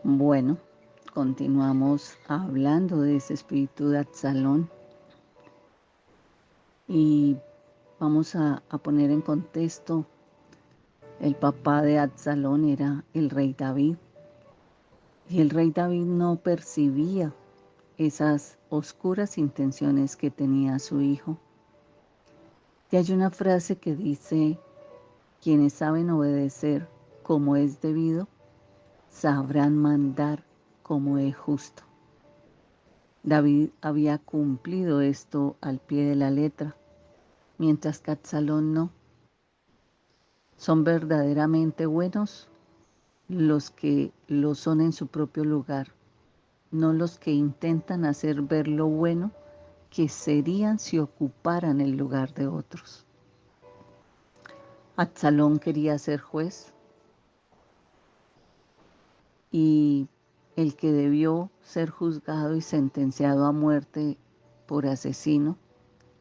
Bueno, continuamos hablando de ese espíritu de Absalón y vamos a poner en contexto. El papá de Absalón era el rey David y el rey David no percibía esas oscuras intenciones que tenía su hijo. Y hay una frase que dice: quienes saben obedecer como es debido, sabrán mandar como es justo. David había cumplido esto al pie de la letra, mientras que Absalón no. Son verdaderamente buenos los que lo son en su propio lugar, no los que intentan hacer ver lo bueno que serían si ocuparan el lugar de otros. Absalón quería ser juez y el que debió ser juzgado y sentenciado a muerte por asesino,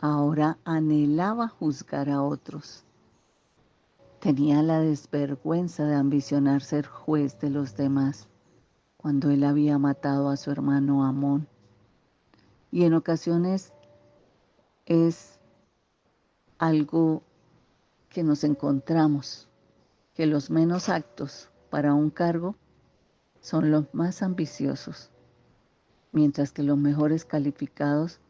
ahora anhelaba juzgar a otros. Tenía la desvergüenza de ambicionar ser juez de los demás, cuando él había matado a su hermano Amón. Y en ocasiones es algo que nos encontramos, que los menos aptos para un cargo son los más ambiciosos, mientras que los mejores calificados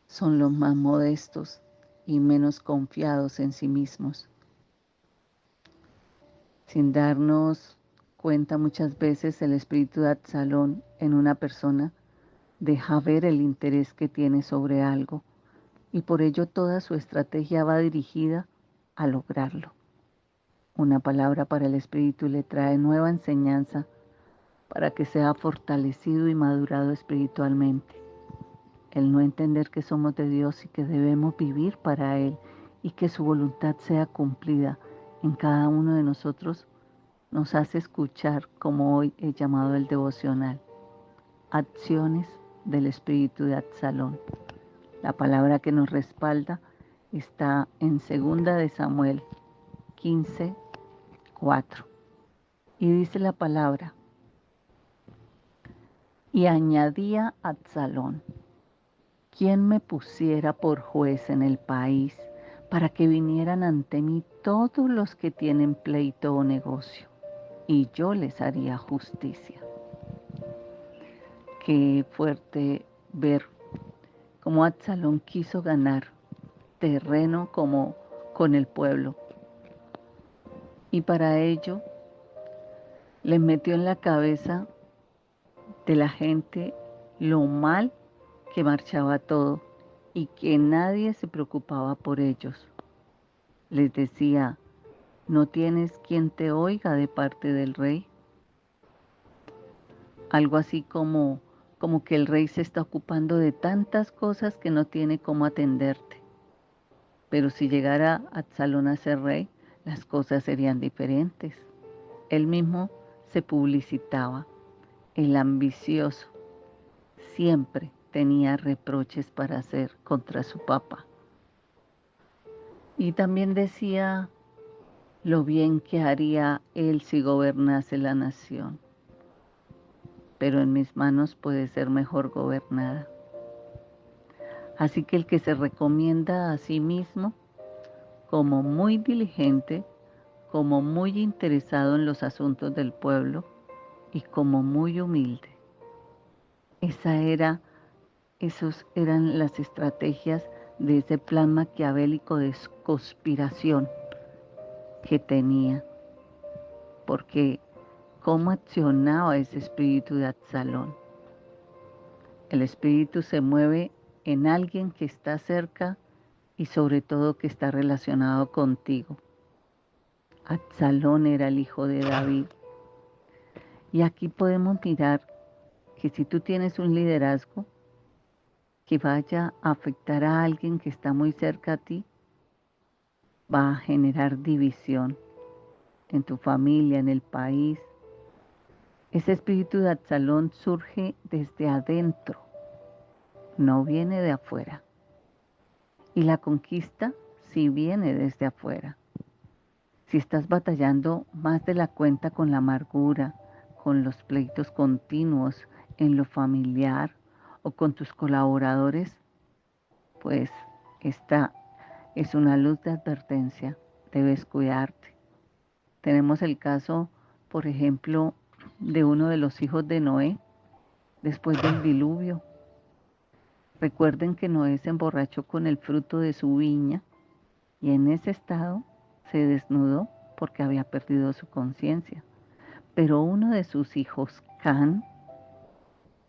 son los más modestos y menos confiados en sí mismos. Sin darnos cuenta, muchas veces el espíritu de Absalón en una persona deja ver el interés que tiene sobre algo y por ello toda su estrategia va dirigida a lograrlo. Una palabra para el espíritu le trae nueva enseñanza para que sea fortalecido y madurado espiritualmente. El no entender que somos de Dios y que debemos vivir para Él y que su voluntad sea cumplida en cada uno de nosotros nos hace escuchar, como hoy he llamado el devocional, acciones del espíritu de Absalón. La palabra que nos respalda está en 2 de Samuel 15:4. Y dice la palabra: y añadía Absalón: ¿quién me pusiera por juez en el país para que vinieran ante mí todos los que tienen pleito o negocio, y yo les haría justicia? Qué fuerte ver cómo Absalón quiso ganar terreno como con el pueblo, y para ello les metió en la cabeza de la gente lo mal que marchaba todo y que nadie se preocupaba por ellos. Les decía: ¿no tienes quien te oiga de parte del rey? Algo así como que el rey se está ocupando de tantas cosas que no tiene cómo atenderte. Pero si llegara Absalón a ser rey, las cosas serían diferentes. Él mismo se publicitaba. El ambicioso siempre tenía reproches para hacer contra su papá. Y también decía lo bien que haría él si gobernase la nación. Pero en mis manos puede ser mejor gobernada. Así que el que se recomienda a sí mismo como muy diligente, como muy interesado en los asuntos del pueblo y como muy humilde. Esos eran las estrategias de ese plan maquiavélico de conspiración que tenía, porque cómo accionaba ese espíritu de Absalón. El espíritu se mueve en alguien que está cerca y sobre todo que está relacionado contigo. Absalón era el hijo de David. Y aquí podemos mirar que si tú tienes un liderazgo que vaya a afectar a alguien que está muy cerca a ti, va a generar división en tu familia, en el país. Ese espíritu de Absalón surge desde adentro, no viene de afuera. Y la conquista sí viene desde afuera. Si estás batallando más de la cuenta con la amargura, con los pleitos continuos en lo familiar o con tus colaboradores, pues esta es una luz de advertencia. Debes cuidarte. Tenemos el caso, por ejemplo, de uno de los hijos de Noé después del diluvio. Recuerden que Noé se emborrachó con el fruto de su viña y en ese estado se desnudó porque había perdido su conciencia. Pero uno de sus hijos, Can,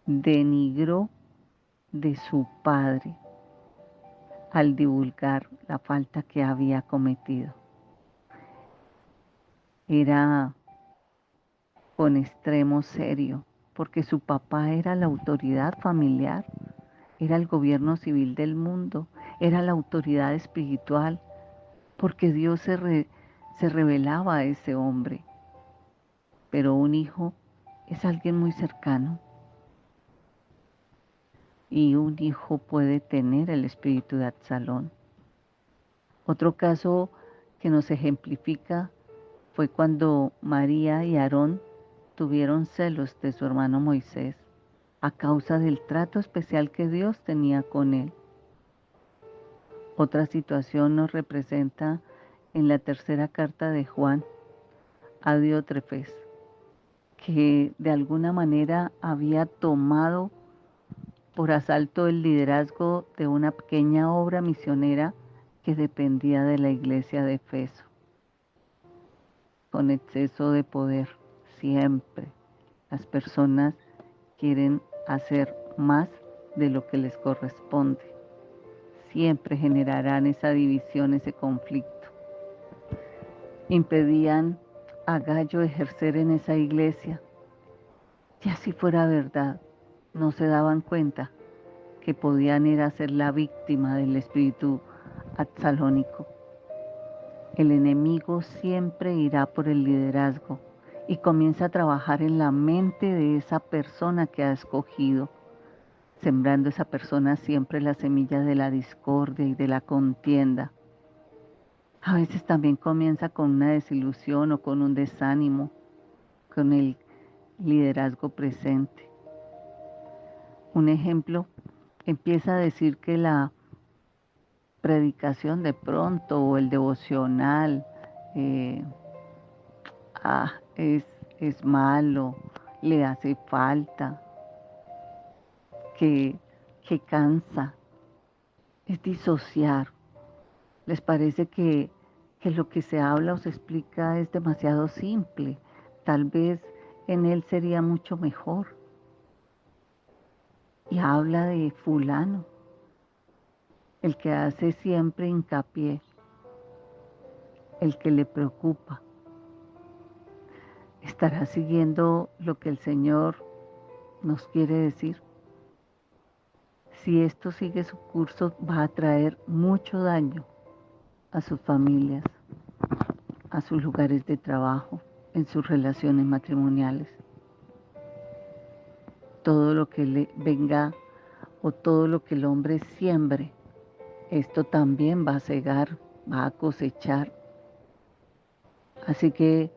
denigró de su padre al divulgar la falta que había cometido. Era con extremo serio, porque su papá era la autoridad familiar, era el gobierno civil del mundo, era la autoridad espiritual, porque Dios se revelaba a ese hombre. Pero un hijo es alguien muy cercano y un hijo puede tener el espíritu de Absalón. Otro caso que nos ejemplifica fue cuando María y Aarón tuvieron celos de su hermano Moisés a causa del trato especial que Dios tenía con él. Otra situación nos representa en la tercera carta de Juan a Diótrefes, que de alguna manera había tomado por asalto el liderazgo de una pequeña obra misionera que dependía de la iglesia de Efeso, con exceso de poder. Siempre las personas quieren hacer más de lo que les corresponde. Siempre generarán esa división, ese conflicto. Impedían a Gallo ejercer en esa iglesia. Si así fuera verdad, no se daban cuenta que podían ir a ser la víctima del espíritu absalónico. El enemigo siempre irá por el liderazgo y comienza a trabajar en la mente de esa persona que ha escogido, sembrando esa persona siempre la semilla de la discordia y de la contienda. A veces también comienza con una desilusión o con un desánimo, con el liderazgo presente. Un ejemplo, empieza a decir que la predicación de pronto o el devocional eh, es malo, le hace falta, que, que cansa, es disociar. Les parece que lo que se habla o se explica es demasiado simple. Tal vez en él sería mucho mejor. Y habla de fulano, el que hace siempre hincapié, el que le preocupa. ¿Estará siguiendo lo que el Señor nos quiere decir? Si esto sigue su curso, va a traer mucho daño a sus familias, a sus lugares de trabajo, en sus relaciones matrimoniales. Todo lo que le venga o todo lo que el hombre siembre, esto también va a cegar, va a cosechar. Así que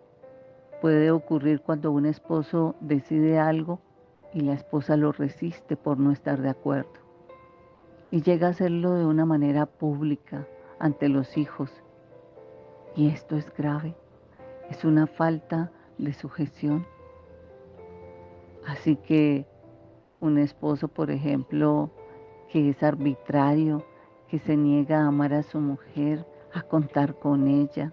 puede ocurrir cuando un esposo decide algo y la esposa lo resiste por no estar de acuerdo. Y llega a hacerlo de una manera pública ante los hijos. Y esto es grave, es una falta de sujeción. Así que un esposo, por ejemplo, que es arbitrario, que se niega a amar a su mujer, a contar con ella.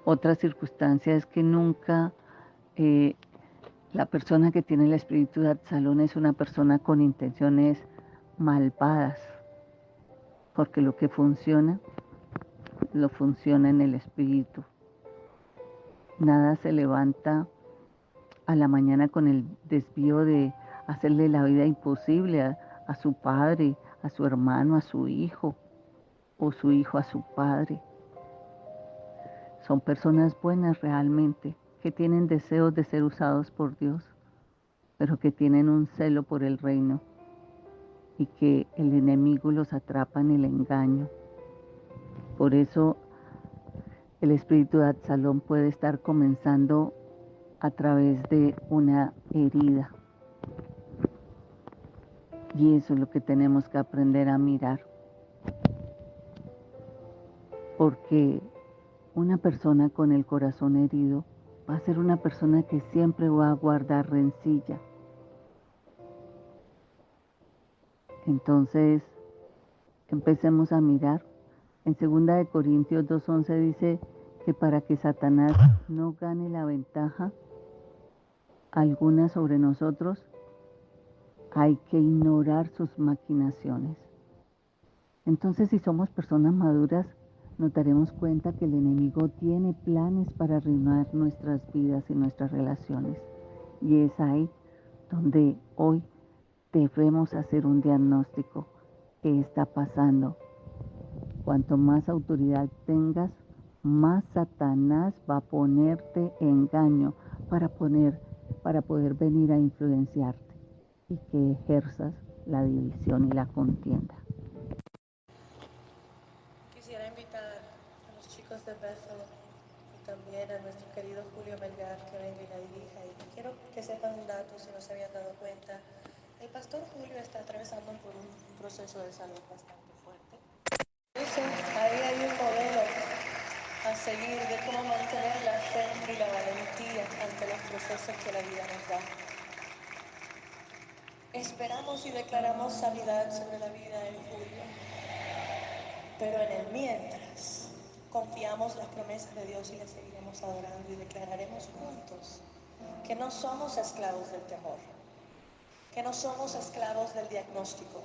Otra circunstancia es que nunca la persona que tiene el espíritu de Absalón es una persona con intenciones malvadas, porque lo que funciona, lo funciona en el espíritu. Nada se levanta a la mañana con el desvío de hacerle la vida imposible a su padre, a su hermano, a su hijo, o su hijo a su padre. Son personas buenas realmente, que tienen deseos de ser usados por Dios, pero que tienen un celo por el reino y que el enemigo los atrapa en el engaño. Por eso el espíritu de Absalón puede estar comenzando a través de una herida. Y eso es lo que tenemos que aprender a mirar. Porque una persona con el corazón herido va a ser una persona que siempre va a guardar rencilla. Entonces, empecemos a mirar. En 2 Corintios 2:11 dice que para que Satanás no gane la ventaja alguna sobre nosotros, hay que ignorar sus maquinaciones. Entonces, si somos personas maduras, nos daremos cuenta que el enemigo tiene planes para arruinar nuestras vidas y nuestras relaciones. Y es ahí donde hoy debemos hacer un diagnóstico. ¿Qué está pasando? Cuanto más autoridad tengas, más Satanás va a ponerte engaño para poder venir a influenciarte y que ejerzas la división y la contienda. Quisiera invitar a los chicos de Bethel y también a nuestro querido Julio Melgar que venga y la dirija. Y quiero que sepan un dato, si no se habían dado cuenta. El pastor Julio está atravesando por un proceso de salud bastante fuerte. Eso, ahí hay un modelo a seguir de cómo mantener la fe y la valentía ante los procesos que la vida nos da. Esperamos y declaramos sanidad sobre la vida de Julio, pero en el mientras confiamos las promesas de Dios y le seguiremos adorando y declararemos juntos que no somos esclavos del temor, que no somos esclavos del diagnóstico,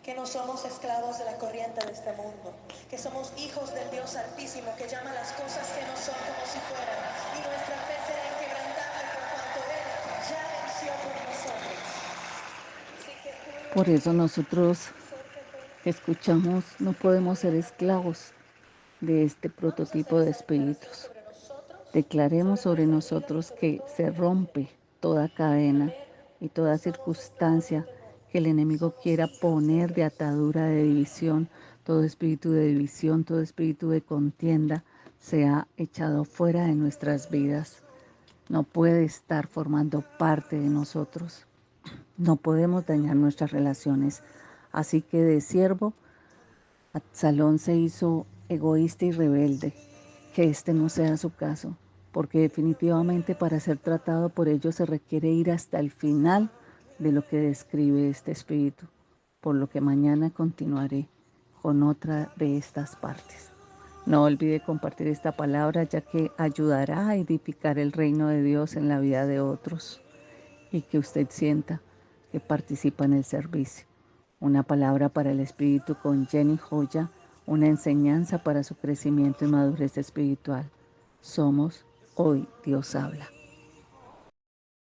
que no somos esclavos de la corriente de este mundo, que somos hijos del Dios Altísimo que llama las cosas que no son como si fueran, y nuestra fe será inquebrantable por cuanto Él ya venció por nosotros. Por eso nosotros escuchamos, no podemos ser esclavos de este prototipo de espíritus. Declaremos sobre nosotros que se rompe toda cadena y toda circunstancia que el enemigo quiera poner de atadura, de división, todo espíritu de división, todo espíritu de contienda sea echado fuera de nuestras vidas. No puede estar formando parte de nosotros. No podemos dañar nuestras relaciones. Así que de siervo, Absalón se hizo egoísta y rebelde. Que este no sea su caso, porque definitivamente para ser tratado por ello se requiere ir hasta el final de lo que describe este espíritu, por lo que mañana continuaré con otra de estas partes. No olvide compartir esta palabra, ya que ayudará a edificar el reino de Dios en la vida de otros y que usted sienta que participa en el servicio. Una palabra para el espíritu con Jenny Joya, una enseñanza para su crecimiento y madurez espiritual. Somos Hoy Dios Habla.